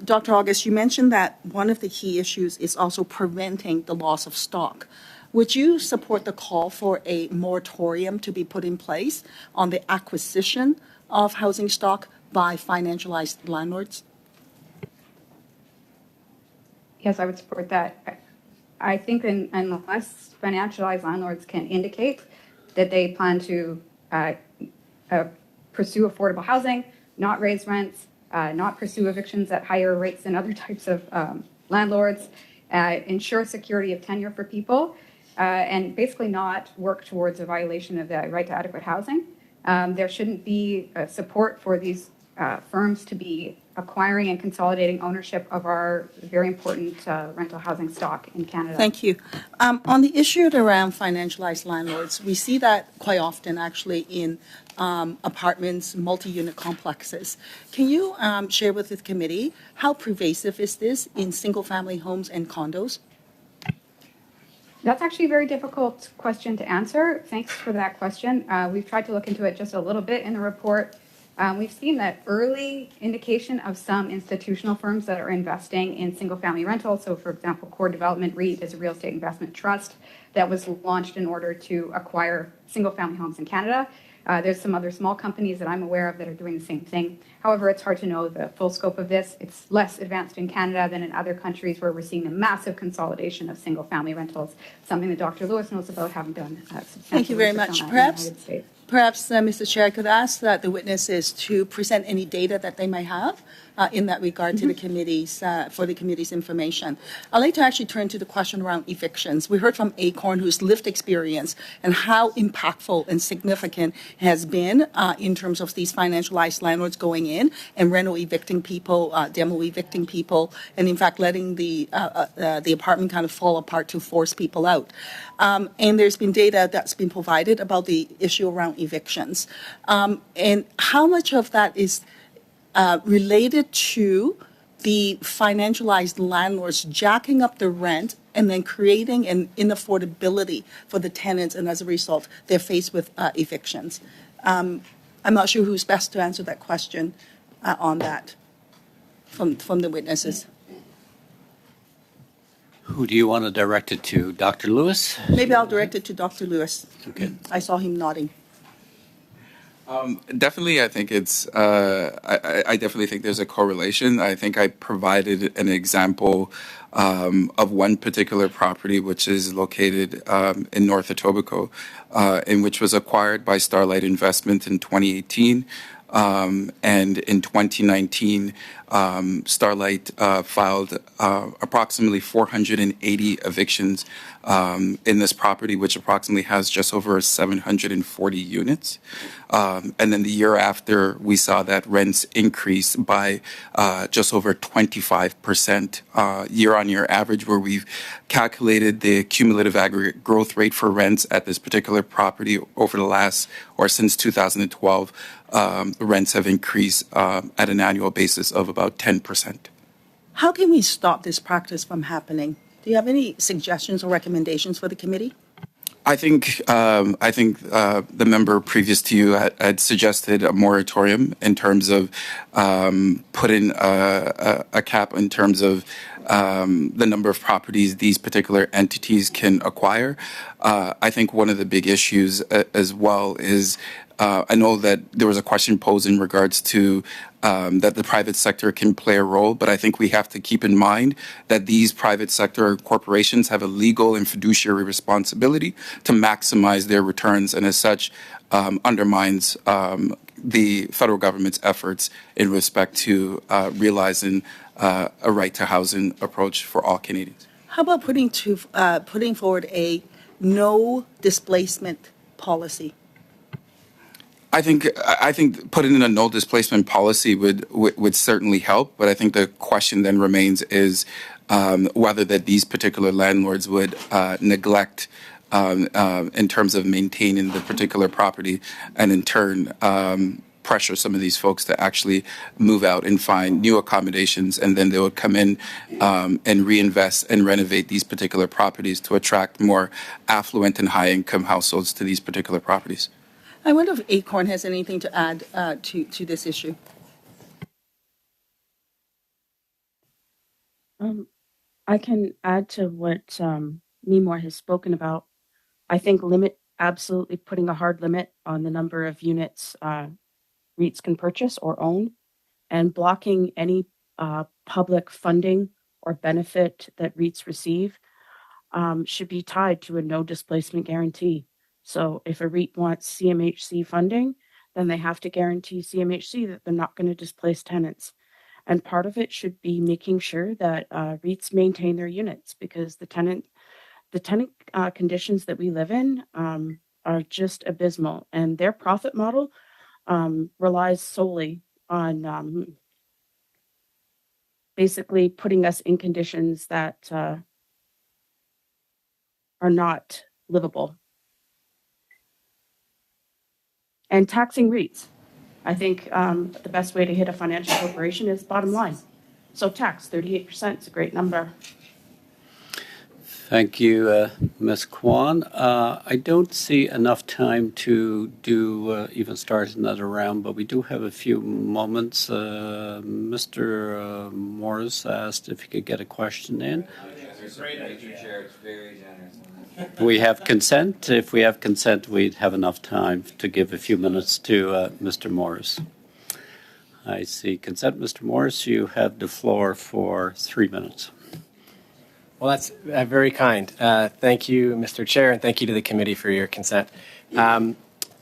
Dr. August, you mentioned that one of the key issues is also preventing the loss of stock. Would you support the call for a moratorium to be put in place on the acquisition of housing stock by financialized landlords? Yes, I would support that. I think unless financialized landlords can indicate that they plan to pursue affordable housing, not raise rents, not pursue evictions at higher rates than other types of landlords, ensure security of tenure for people, and basically not work towards a violation of the right to adequate housing, there shouldn't be support for these firms to be acquiring and consolidating ownership of our very important rental housing stock in Canada. Thank you. On the issue around financialized landlords, we see that quite often actually in apartments, multi-unit complexes. Can you share with the committee how pervasive is this in single-family homes and condos? That's actually a very difficult question to answer. Thanks for that question. We've tried to look into it just a little bit in the report. We've seen that early indication of some institutional firms that are investing in single-family rentals. So, for example, Core Development REIT is a real estate investment trust that was launched in order to acquire single-family homes in Canada. There's some other small companies that I'm aware of that are doing the same thing. However, it's hard to know the full scope of this. It's less advanced in Canada than in other countries where we're seeing a massive consolidation of single-family rentals, something that Dr. Lewis knows about, having done Thank you very much. Perhaps, Mr. Chair, I could ask that the witnesses to present any data that they may have in that regard to the committees, for the committee's information. I'd like to actually turn to the question around evictions. We heard from Acorn, whose lived experience and how impactful and significant it has been in terms of these financialized landlords going in and rental evicting people, demo evicting people, and in fact letting the apartment kind of fall apart to force people out. And there's been data that's been provided about the issue around evictions. And how much of that is related to the financialized landlords jacking up the rent and then creating an inaffordability for the tenants, and as a result, they're faced with evictions. I'm not sure who's best to answer that question on that from the witnesses. Who do you want to direct it to? Dr. Lewis? Maybe I'll direct it to Dr. Lewis. Okay. I saw him nodding. Definitely, I think it's. I definitely think there's a correlation. I think I provided an example of one particular property, which is located in North Etobicoke, in which was acquired by Starlight Investment in 2018. And in 2019, Starlight filed approximately 480 evictions in this property, which approximately has just over 740 units. And then the year after, we saw that rents increase by just over 25% year-on-year average, where we've calculated the cumulative aggregate growth rate for rents at this particular property over the last, or since 2012. The rents have increased at an annual basis of about 10%. How can we stop this practice from happening? Do you have any suggestions or recommendations for the committee? I think the member previous to you had suggested a moratorium in terms of putting a cap in terms of the number of properties these particular entities can acquire. I think one of the big issues as well is I know that there was a question posed in regards to that the private sector can play a role, but I think we have to keep in mind that these private sector corporations have a legal and fiduciary responsibility to maximize their returns, and as such undermines the federal government's efforts in respect to realizing a right to housing approach for all Canadians. How about putting forward a no displacement policy? I think putting in a no displacement policy would certainly help, but I think the question then remains is whether that these particular landlords would neglect in terms of maintaining the particular property, and in turn pressure some of these folks to actually move out and find new accommodations, and then they would come in and reinvest and renovate these particular properties to attract more affluent and high income households to these particular properties. I wonder if ACORN has anything to add to this issue. I can add to what Nemours has spoken about. I think absolutely putting a hard limit on the number of units REITs can purchase or own, and blocking any public funding or benefit that REITs receive should be tied to a no displacement guarantee. So if a REIT wants CMHC funding, then they have to guarantee CMHC that they're not going to displace tenants. And part of it should be making sure that REITs maintain their units, because the tenant conditions that we live in are just abysmal, and their profit model relies solely on basically putting us in conditions that are not livable. And taxing REITs. I think the best way to hit a financial corporation is bottom line. So tax 38% is a great number. Thank you, Ms. Kwan. I don't see enough time to do even start another round, but we do have a few moments. Mr. Morris asked if he could get a question in. We have consent. If we have consent, we'd have enough time to give a few minutes to Mr. Morris. I see consent. Mr. Morris, you have the floor for 3 minutes. Well, that's very kind. Thank you, Mr. Chair, and thank you to the committee for your consent. I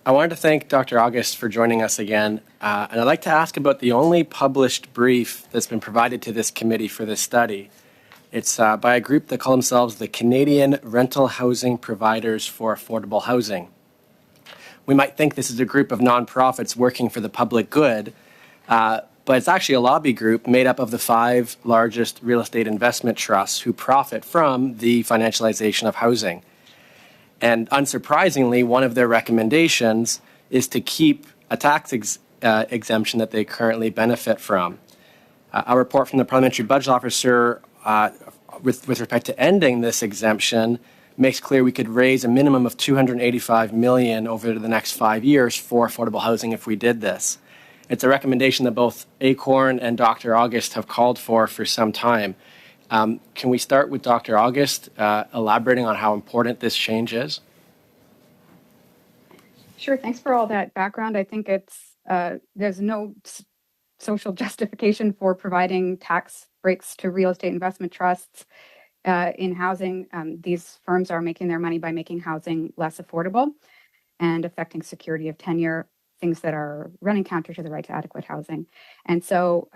wanted to thank Dr. August for joining us again, and I'd like to ask about the only published brief that's been provided to this committee for this study. It's by a group that call themselves the Canadian Rental Housing Providers for Affordable Housing. We might think this is a group of nonprofits working for the public good, but it's actually a lobby group made up of the 5 largest real estate investment trusts who profit from the financialization of housing. And unsurprisingly, one of their recommendations is to keep a tax exemption that they currently benefit from. A report from the Parliamentary Budget Officer with respect to ending this exemption makes clear we could raise a minimum of $285 million over the next 5 years for affordable housing if we did this. It's a recommendation that both ACORN and Dr. August have called for some time. Can we start with Dr. August elaborating on how important this change is? Sure. Thanks for all that background. I think there's no social justification for providing tax breaks to real estate investment trusts in housing. These firms are making their money by making housing less affordable and affecting security of tenure, things that are running counter to the right to adequate housing. And so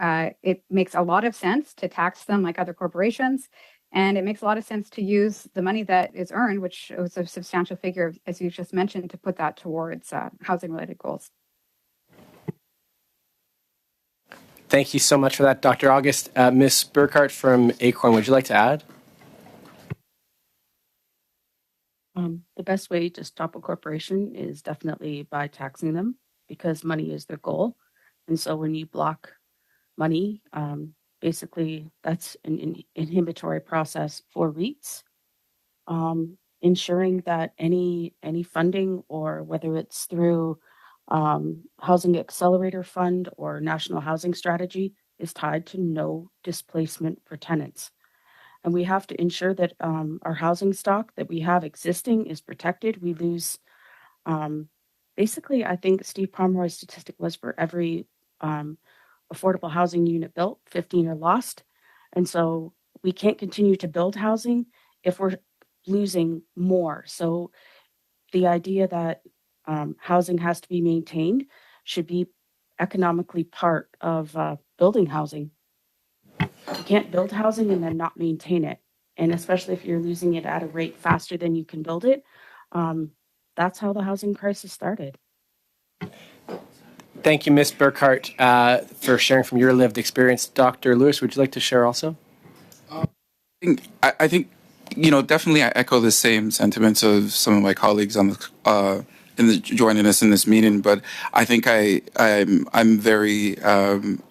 it makes a lot of sense to tax them like other corporations. And it makes a lot of sense to use the money that is earned, which was a substantial figure, as you just mentioned, to put that towards housing-related goals. Thank you so much for that, Dr. August. Ms. Burkhart from ACORN, would you like to add? The best way to stop a corporation is definitely by taxing them, because money is their goal. And so when you block money, basically that's an inhibitory process for REITs, ensuring that any funding, or whether it's through Housing Accelerator Fund or National Housing Strategy, is tied to no displacement for tenants. and we have to ensure that our housing stock that we have existing is protected. We lose, basically, I think Steve Pomeroy's statistic was for every affordable housing unit built, 15 are lost. And so we can't continue to build housing if we're losing more. So the idea that housing has to be maintained should be economically part of building housing. You can't build housing and then not maintain it. And especially if you're losing it at a rate faster than you can build it, that's how the housing crisis started. Thank you, Ms. Burkhart, for sharing from your lived experience. Dr. Lewis, would you like to share also? I think, definitely I echo the same sentiments of some of my colleagues on the joining us in this meeting. But I think I'm very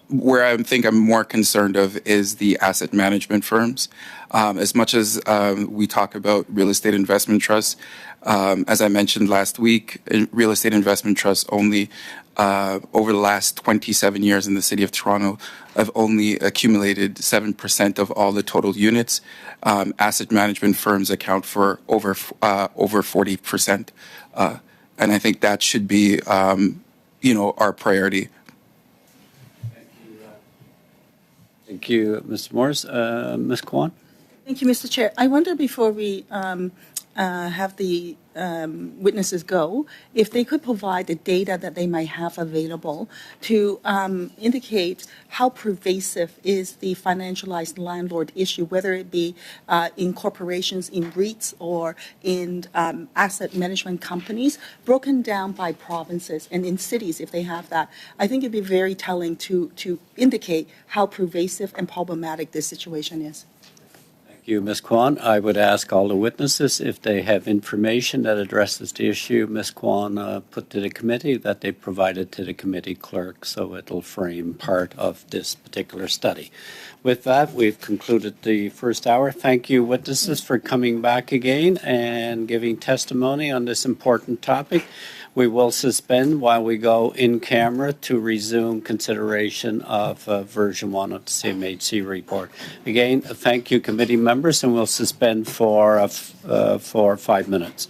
where I think I'm more concerned of is the asset management firms. As much as we talk about real estate investment trusts, as I mentioned last week, real estate investment trusts only over the last 27 years in the city of Toronto have only accumulated 7% of all the total units. Asset management firms account for over 40%. And I think that should be, our priority. Thank you, Mr. Morris. Ms. Kwan? Thank you, Mr. Chair. I wonder before we have the witnesses go, if they could provide the data that they might have available to indicate how pervasive is the financialized landlord issue, whether it be in corporations, in REITs, or in asset management companies, broken down by provinces and in cities, if they have that. I think it'd be very telling to indicate how pervasive and problematic this situation is. Thank you, Ms. Kwan. I would ask all the witnesses if they have information that addresses the issue Ms. Kwan put to the committee, that they provide it to the committee clerk so it'll frame part of this particular study. With that, we've concluded the first hour. Thank you, witnesses, for coming back again and giving testimony on this important topic. We will suspend while we go in camera to resume consideration of version 1 of the CMHC report. Again, thank you, committee members, and we'll suspend for 5 minutes.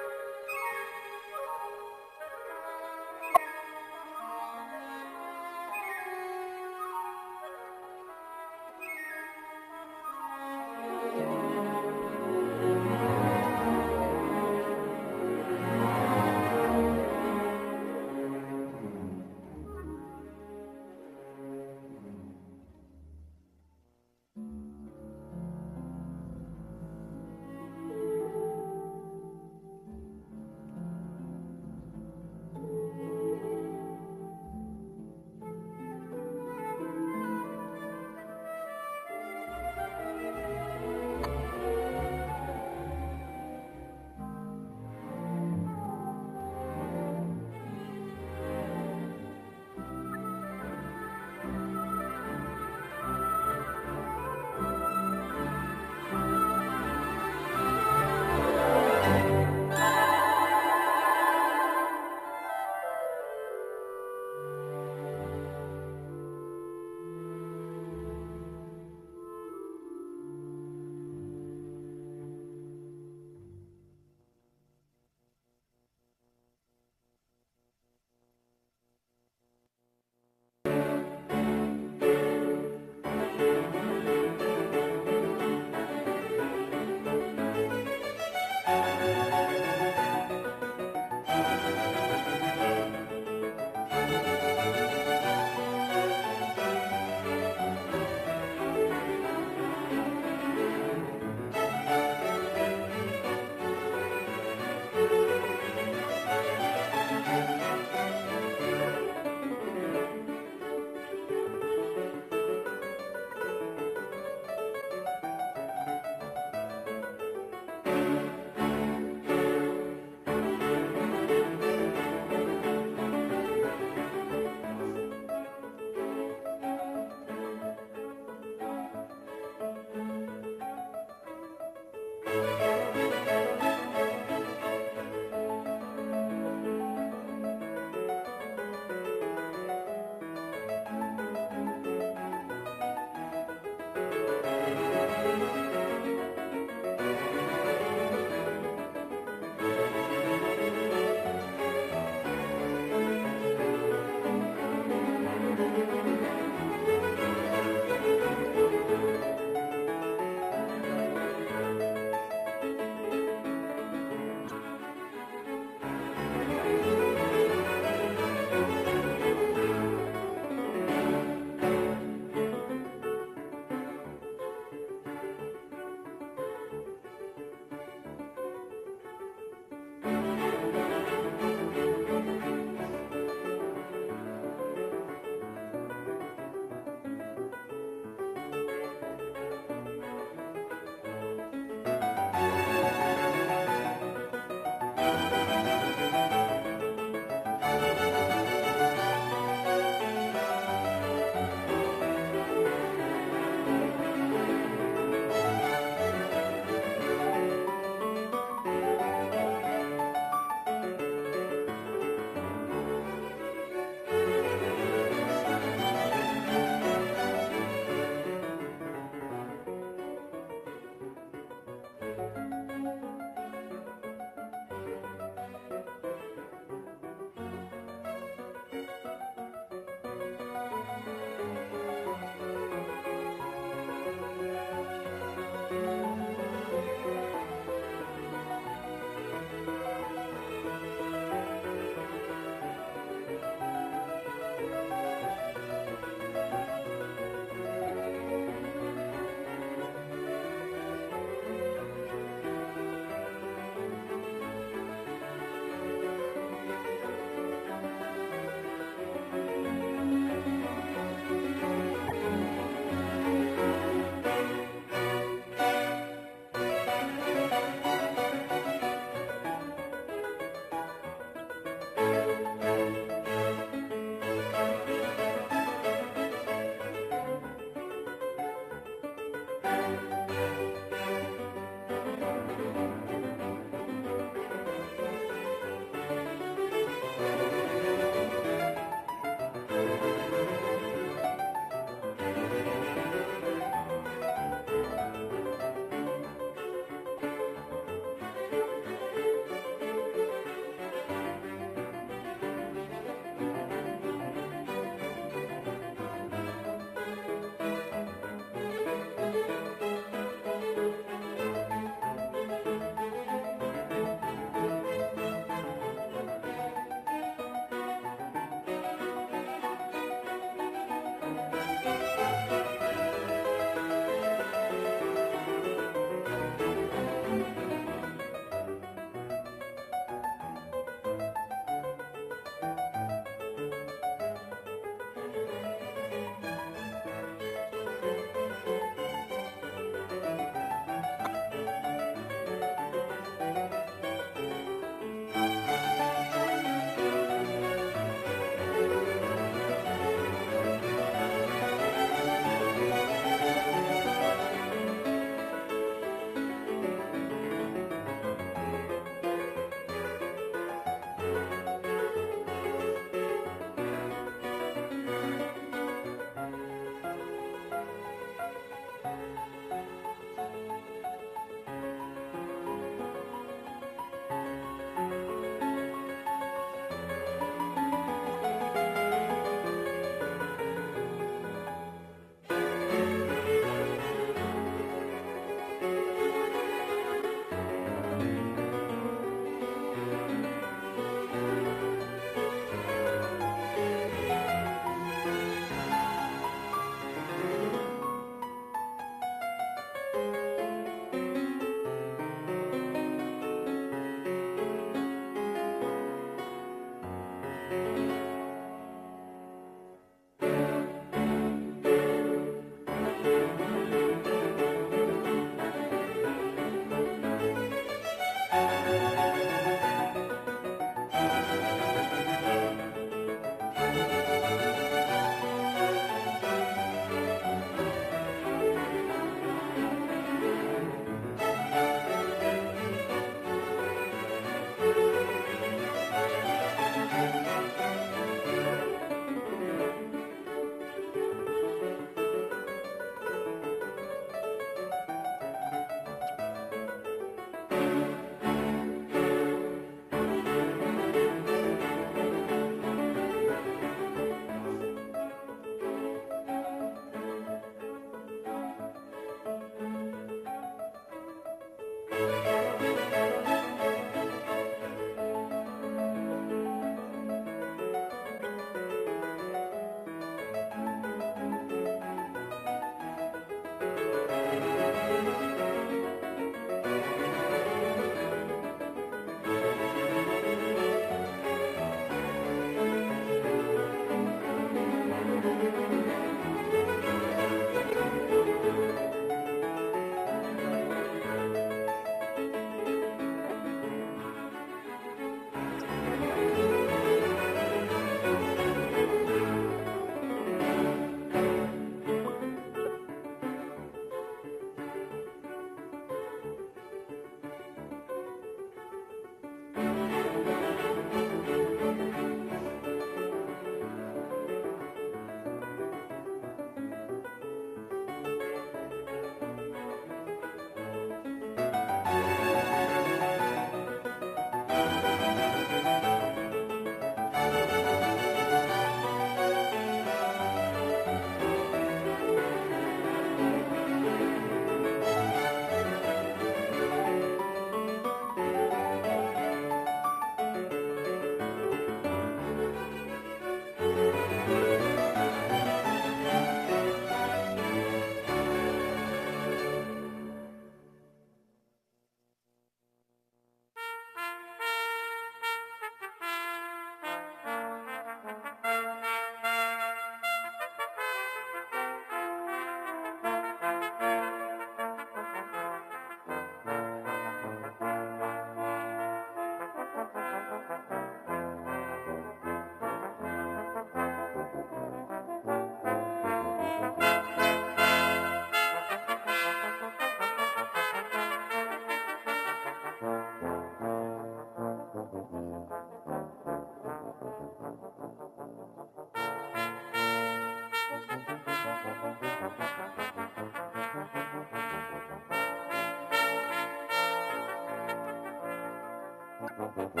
Thank you.